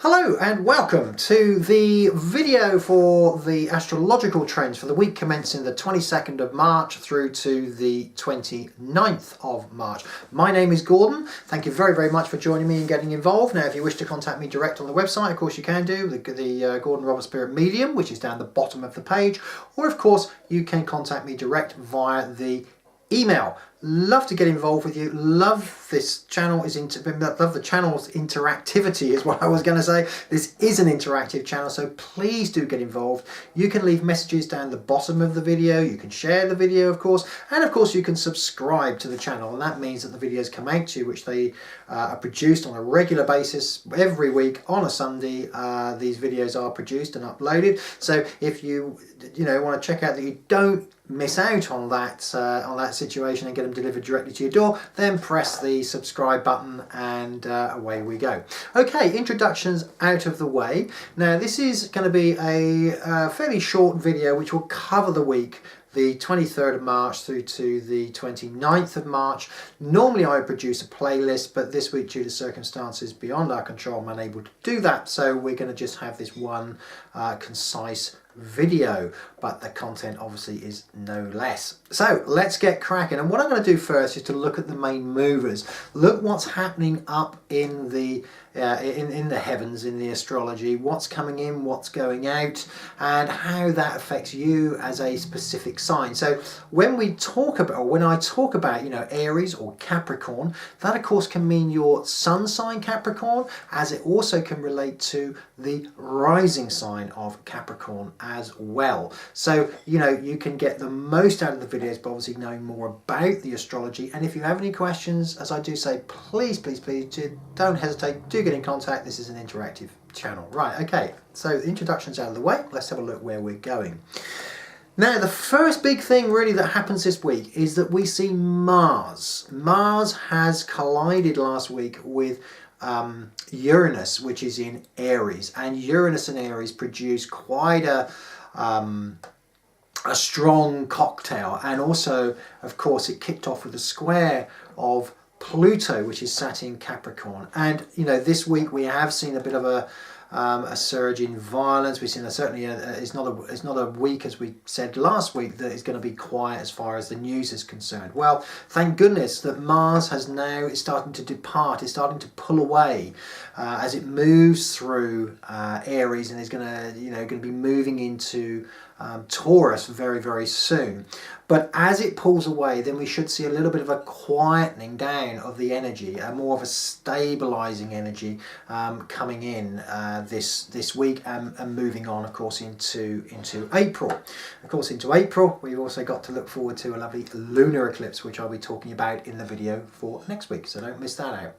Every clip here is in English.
Hello and welcome to the video for the astrological trends for the week commencing the 22nd of March through to the 29th of March. My name is Gordon. Thank you very much for joining me and getting involved. Now if you wish to contact me direct on the website, of course you can do, the Gordon Robert Spirit Medium, which is down the bottom of the page, or of course you can contact me direct via the email. Love to get involved with you. Love this channel love the channel's interactivity is what I was going to say. This is an interactive channel, so please do get involved. You can leave messages down the bottom of the video. You can share the video, of course, and of course you can subscribe to the channel, and that means that the videos come out to you, which they are produced on a regular basis every week on a Sunday. These videos are produced and uploaded, so if you want to check out that you don't miss out on that situation and get them delivered directly to your door, then press the subscribe button and away we go. Okay, introductions out of the way. Now this is going to be a fairly short video which will cover the week the 23rd of March through to the 29th of March. Normally I would produce a playlist, but this week due to circumstances beyond our control I'm unable to do that, so we're going to just have this one concise video, but the content obviously is no less. So let's get cracking, and what I'm going to do first is to look at the main movers. Look what's happening up in the heavens, in the astrology, what's coming in, what's going out, and how that affects you as a specific sign. So when we talk about, or when I talk about, Aries or Capricorn, that of course can mean your sun sign Capricorn, as it also can relate to the rising sign of Capricorn as well. So you can get the most out of the videos by obviously knowing more about the astrology. And if you have any questions, as I do say, please don't hesitate, do get in contact. This is an interactive channel. Right, okay, so the introduction's out of the way. Let's have a look where we're going. Now the first big thing really that happens this week is that we see Mars. Mars has collided last week with Uranus, which is in Aries, and Uranus and Aries produce quite a strong cocktail, and also of course it kicked off with a square of Pluto, which is sat in Capricorn. And this week we have seen a bit of a surge in violence. We've seen it's not a week, as we said last week, that is going to be quiet as far as the news is concerned. Well, thank goodness that Mars is starting to depart. It's starting to pull away as it moves through Aries, and is going to be moving into Taurus very soon. But as it pulls away, then we should see a little bit of a quietening down of the energy, more of a stabilizing energy coming in this week and moving on, of course, into April. Of course, into April, we've also got to look forward to a lovely lunar eclipse, which I'll be talking about in the video for next week, so don't miss that out.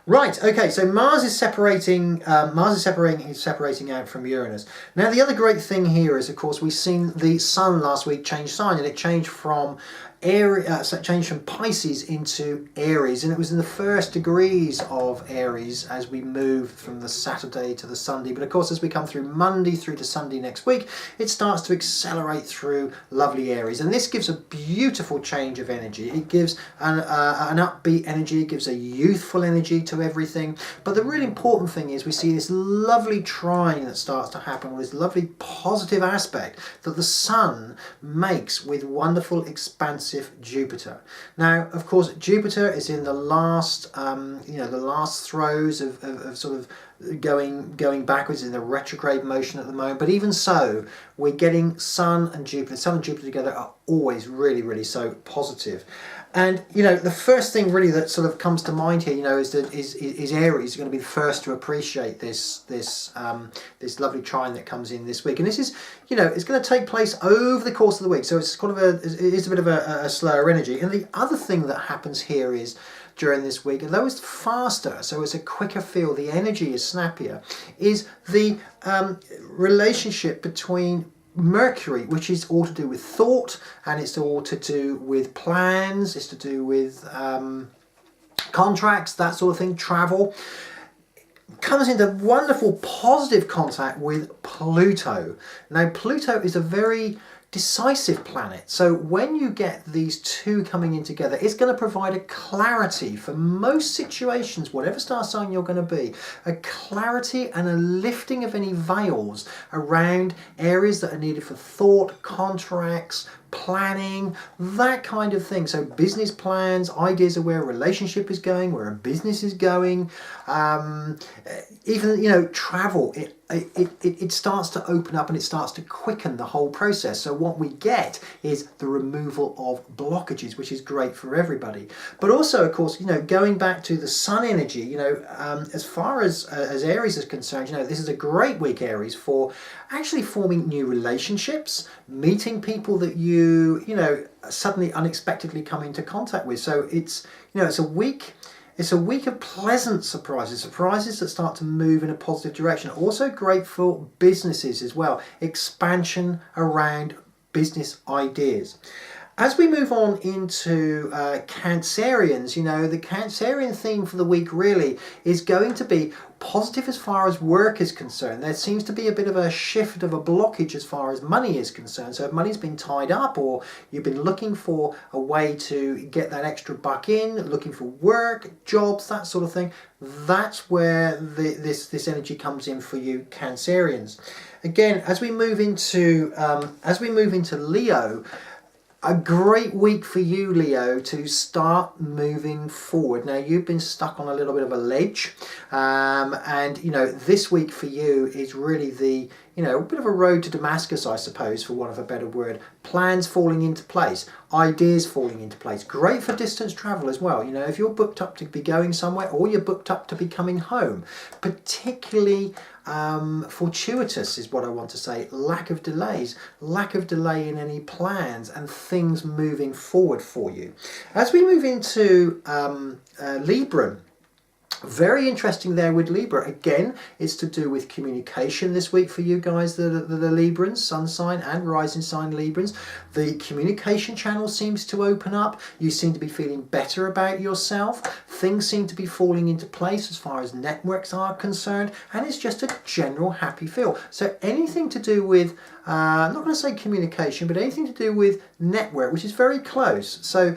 Right, okay, so Mars is separating out from Uranus. Now the other great thing here is, of course, we've seen the Sun last week change sign, and it changed from Pisces into Aries, and it was in the first degrees of Aries as we moved from the Saturday to the Sunday. But of course, as we come through Monday through to Sunday next week, it starts to accelerate through lovely Aries, and this gives a beautiful change of energy. It gives an upbeat energy, it gives a youthful energy to everything. But the really important thing is we see this lovely trine that starts to happen, with this lovely positive aspect that the Sun makes with wonderful expansive Jupiter. Now, of course, Jupiter is in the last, the last throes of sort of going backwards, in the retrograde motion at the moment. But even so, we're getting Sun and Jupiter. Sun and Jupiter together are always really so positive. And the first thing really that sort of comes to mind here, is Aries is going to be the first to appreciate this lovely trine that comes in this week. And this is, it's going to take place over the course of the week, so it's kind of it is a bit of a slower energy. And the other thing that happens here is, during this week, although it's faster, so it's a quicker feel, the energy is snappier, is the relationship between Mercury, which is all to do with thought, and it's all to do with plans, it's to do with contracts, that sort of thing, travel, comes into wonderful positive contact with Pluto. Now Pluto is a very decisive planet. So when you get these two coming in together, it's going to provide a clarity for most situations, whatever star sign you're going to be, a clarity and a lifting of any veils around areas that are needed for thought, contracts, planning, that kind of thing. So business plans, ideas of where a relationship is going, where a business is going, even travel. It starts to open up and it starts to quicken the whole process. So what we get is the removal of blockages, which is great for everybody. But also, of course, going back to the sun energy, as far as Aries is concerned, this is a great week, Aries, for actually forming new relationships, meeting people that you suddenly unexpectedly come into contact with. So it's a week. It's a week of pleasant surprises that start to move in a positive direction. Also great for businesses as well. Expansion around business ideas. As we move on into Cancerians, the Cancerian theme for the week really is going to be positive as far as work is concerned. There seems to be a bit of a shift of a blockage as far as money is concerned. So if money's been tied up or you've been looking for a way to get that extra buck in, looking for work, jobs, that sort of thing, that's where this energy comes in for you Cancerians. Again, as we move into Leo, a great week for you, Leo, to start moving forward. Now, you've been stuck on a little bit of a ledge, and this week for you is really a bit of a road to Damascus, I suppose, for want of a better word. Plans falling into place, ideas falling into place. Great for distance travel as well. If you're booked up to be going somewhere or you're booked up to be coming home, particularly fortuitous is what I want to say. Lack of delay in any plans and things moving forward for you. As we move into Libra, very interesting there with Libra. Again, it's to do with communication this week for you guys, the Librans, sun sign and rising sign Librans. The communication channel seems to open up. You seem to be feeling better about yourself. Things seem to be falling into place as far as networks are concerned. And it's just a general happy feel. So anything to do with, I'm not going to say communication, but anything to do with network, which is very close. So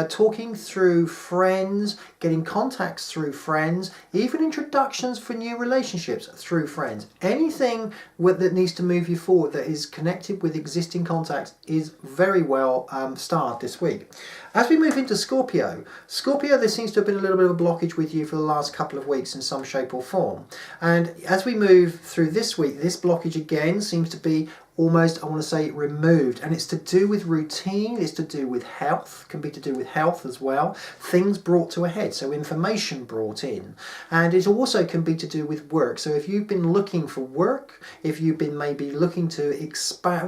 talking through friends, getting contacts through friends, even introductions for new relationships through friends. Anything that needs to move you forward that is connected with existing contacts is very well starred this week. As we move into Scorpio, there seems to have been a little bit of a blockage with you for the last couple of weeks in some shape or form. And as we move through this week, this blockage again seems to be almost, I want to say, removed. And it's to do with routine, it's to do with health, can be to do with health as well. Things brought to a head, so information brought in. And it also can be to do with work. So if you've been looking for work, if you've been maybe looking to expand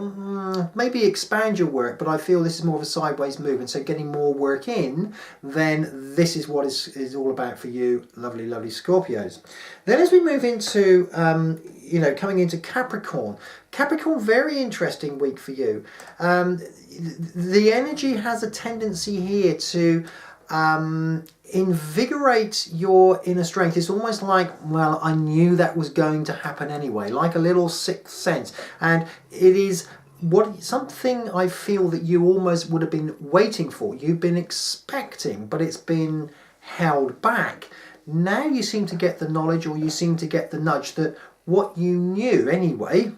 your work, but I feel this is more of a sideways movement, so getting more work in, then this is what is all about for you, lovely, lovely Scorpios. Then as we move into, coming into Capricorn, very interesting week for you. The energy has a tendency here to invigorate your inner strength. It's almost like, well, I knew that was going to happen anyway, like a little sixth sense. And it is something I feel that you almost would have been waiting for. You've been expecting, but it's been held back. Now you seem to get the knowledge, or you seem to get the nudge that what you knew anyway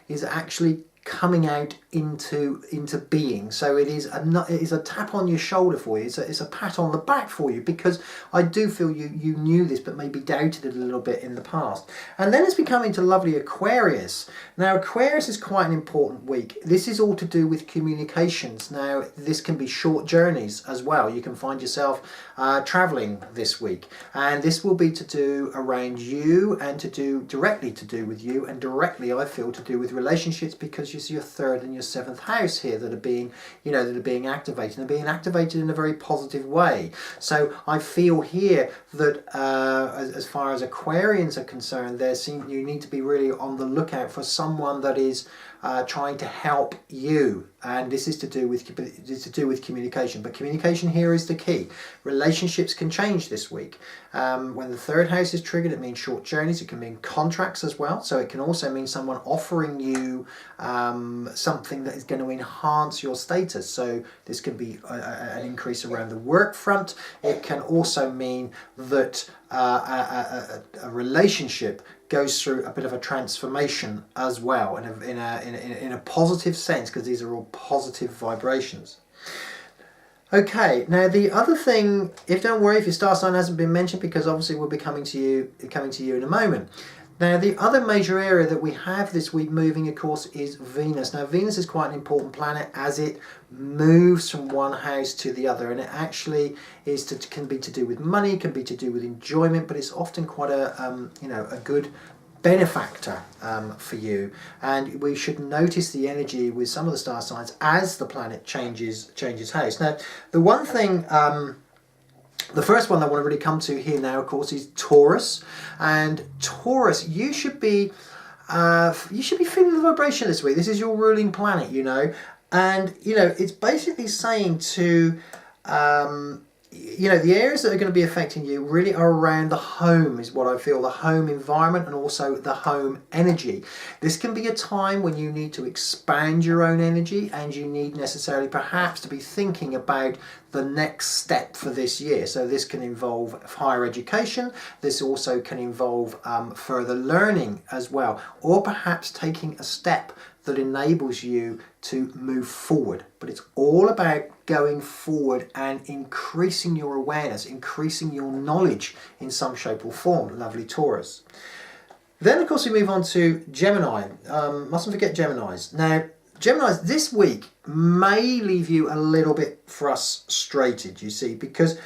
is actually coming out into being. So it is a tap on your shoulder for you. It's a pat on the back for you, because I do feel you knew this but maybe doubted it a little bit in the past. And then as we come into lovely Aquarius, now Aquarius is quite an important week. This is all to do with communications. Now this can be short journeys as well. You can find yourself traveling this week, and this will be to do around you and directly to do with you, and directly I feel to do with relationships, because you see your third and your seventh house here that are being activated. They're being activated in a very positive way. So I feel here that as far as Aquarians are concerned, you need to be really on the lookout for someone that is trying to help you, and this is to do with communication. But communication here is the key. Relationships can change this week. When the third house is triggered, it means short journeys. It can mean contracts as well. So it can also mean someone offering you something that is going to enhance your status. So this can be an increase around the work front. It can also mean that a relationship goes through a bit of a transformation as well, in a positive sense, because these are all positive vibrations. Okay, now the other thing, don't worry if your star sign hasn't been mentioned, because obviously we'll be coming to you in a moment. Now the other major area that we have this week moving, of course, is Venus. Now Venus is quite an important planet as it moves from one house to the other, and it actually can be to do with money, can be to do with enjoyment, but it's often quite a good benefactor for you. And we should notice the energy with some of the star signs as the planet changes house. Now the one thing, the first one I want to really come to here now, of course, is Taurus. And Taurus, you should be feeling the vibration this week. This is your ruling planet, and it's basically saying to the areas that are going to be affecting you really are around the home, is what I feel, the home environment and also the home energy. This can be a time when you need to expand your own energy, and you need necessarily perhaps to be thinking about the next step for this year. So this can involve higher education. This also can involve further learning as well, or perhaps taking a step that enables you to move forward. But it's all about going forward and increasing your awareness, increasing your knowledge in some shape or form. Lovely Taurus. Then of course we move on to Gemini. Mustn't forget Geminis. Now Geminis this week may leave you a little bit frustrated, you see, because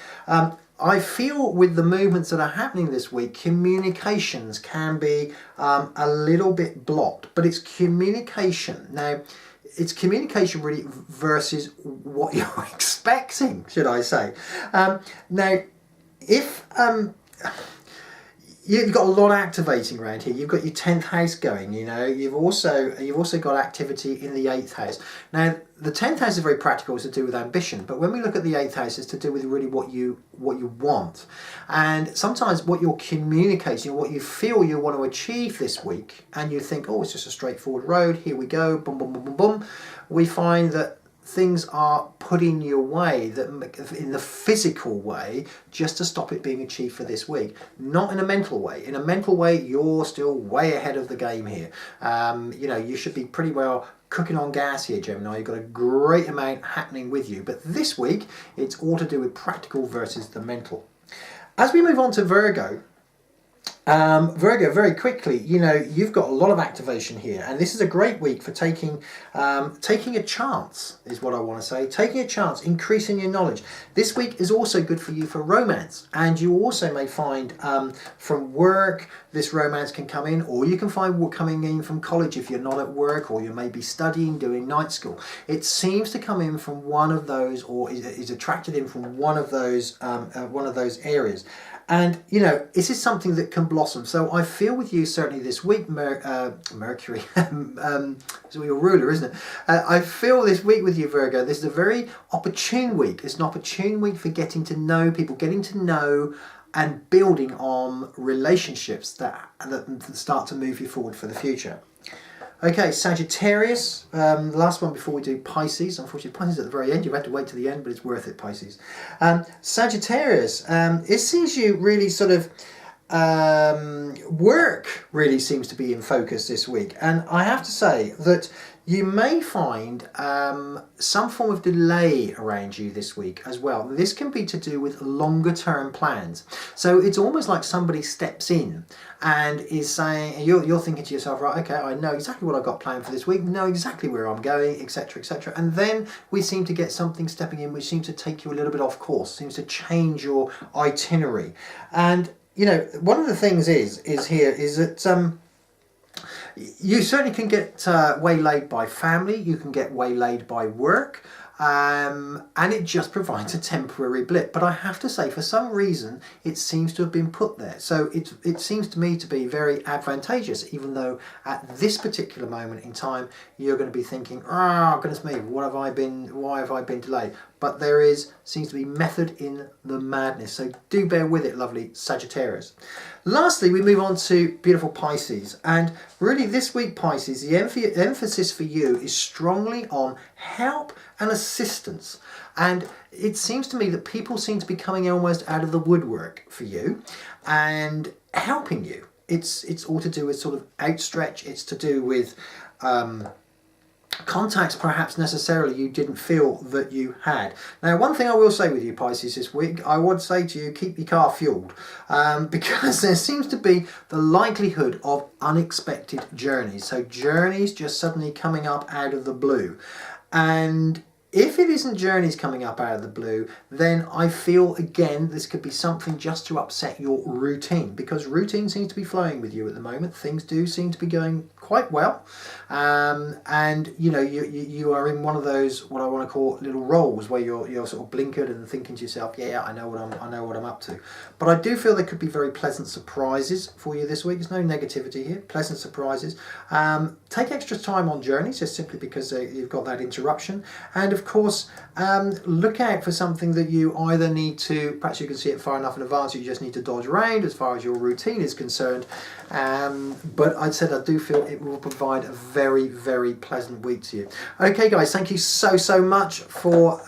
I feel with the movements that are happening this week, communications can be a little bit blocked, but it's communication. Now, it's communication really versus what you're expecting, should I say. Now, if you've got a lot activating around here. You've got your 10th house going, You've also got activity in the 8th house. Now, the 10th house is very practical, it's to do with ambition. But when we look at the 8th house, it's to do with really what you want. And sometimes what you're communicating, what you feel you want to achieve this week, and you think, oh, it's just a straightforward road, here we go, boom, boom, boom, boom, boom. We find that things are put in your way, that in the physical way, just to stop it being achieved for this week. Not in a mental way. In a mental way, you're still way ahead of the game here. You should be pretty well cooking on gas here, Gemini. You've got a great amount happening with you. But this week, it's all to do with practical versus the mental. As we move on to Virgo, very quickly, you've got a lot of activation here, and this is a great week for taking a chance, is what I want to say. Taking a chance, increasing your knowledge. This week is also good for you for romance, and you also may find from work this romance can come in, or you can find coming in from college if you're not at work, or you may be studying, doing night school. It seems to come in from one of those, or is attracted in from one of those areas. And this is something that can blossom. So I feel with you certainly this week, Mercury, is your ruler, isn't it? I feel this week with you, Virgo, this is a very opportune week. It's an opportune week for getting to know people, getting to know and building on relationships that start to move you forward for the future. Okay, Sagittarius, last one before we do Pisces. Unfortunately, Pisces at the very end. You have to wait to the end, but it's worth it, Pisces. Sagittarius, it seems you really sort of work really seems to be in focus this week. And I have to say that you may find some form of delay around you this week as well. This can be to do with longer term plans. So it's almost like somebody steps in and is saying, you're thinking to yourself, right, okay, I know exactly what I've got planned for this week, know exactly where I'm going, etc., etc. And then we seem to get something stepping in which seems to take you a little bit off course, seems to change your itinerary. And, one of the things is that you certainly can get waylaid by family, you can get waylaid by work, and it just provides a temporary blip. But I have to say, for some reason, it seems to have been put there. So it seems to me to be very advantageous, even though at this particular moment in time, you're going to be thinking, oh, goodness me, why have I been delayed? But there seems to be method in the madness. So do bear with it, lovely Sagittarius. Lastly, we move on to beautiful Pisces. And really this week, Pisces, the emphasis for you is strongly on help and assistance. And it seems to me that people seem to be coming almost out of the woodwork for you and helping you. It's all to do with sort of outstretch. It's to do with contacts perhaps necessarily you didn't feel that you had. Now, one thing I will say with you, Pisces, this week, I would say to you, keep your car fueled, because there seems to be the likelihood of unexpected journeys. So journeys just suddenly coming up out of the blue. And if it isn't journeys coming up out of the blue, then I feel, again, this could be something just to upset your routine, because routine seems to be flowing with you at the moment. Things do seem to be going quite well. And, you know, you are in one of those, what I want to call little roles where you're sort of blinkered and thinking to yourself, yeah, I know what I'm up to. But I do feel there could be very pleasant surprises for you this week. There's no negativity here, pleasant surprises. Take extra time on journeys, just simply because you've got that interruption. And of course, look out for something that you either need to, perhaps you can see it far enough in advance, you just need to dodge around as far as your routine is concerned. But I do feel it will provide a very, very pleasant week to you. Okay, guys, thank you so much for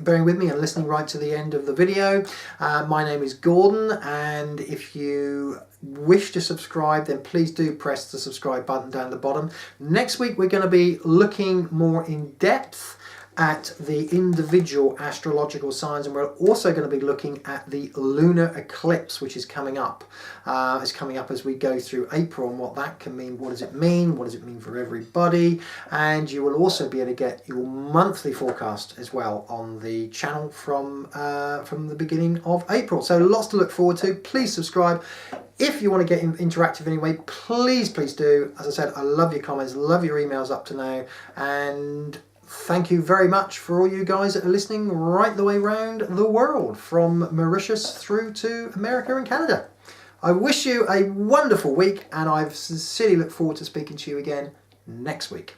bearing with me and listening right to the end of the video. My name is Gordon, and if you wish to subscribe, then please do press the subscribe button down the bottom. Next week, we're going to be looking more in depth at the individual astrological signs, and we're also going to be looking at the lunar eclipse, which is coming up. It's coming up as we go through April, and what that can mean. What does it mean? What does it mean for everybody? And you will also be able to get your monthly forecast as well on the channel from the beginning of April. So lots to look forward to. Please subscribe. If you want to get interactive anyway, please do. As I said, I love your comments, love your emails up to now, and thank you very much for all you guys that are listening right the way around the world, from Mauritius through to America and Canada. I wish you a wonderful week, and I sincerely look forward to speaking to you again next week.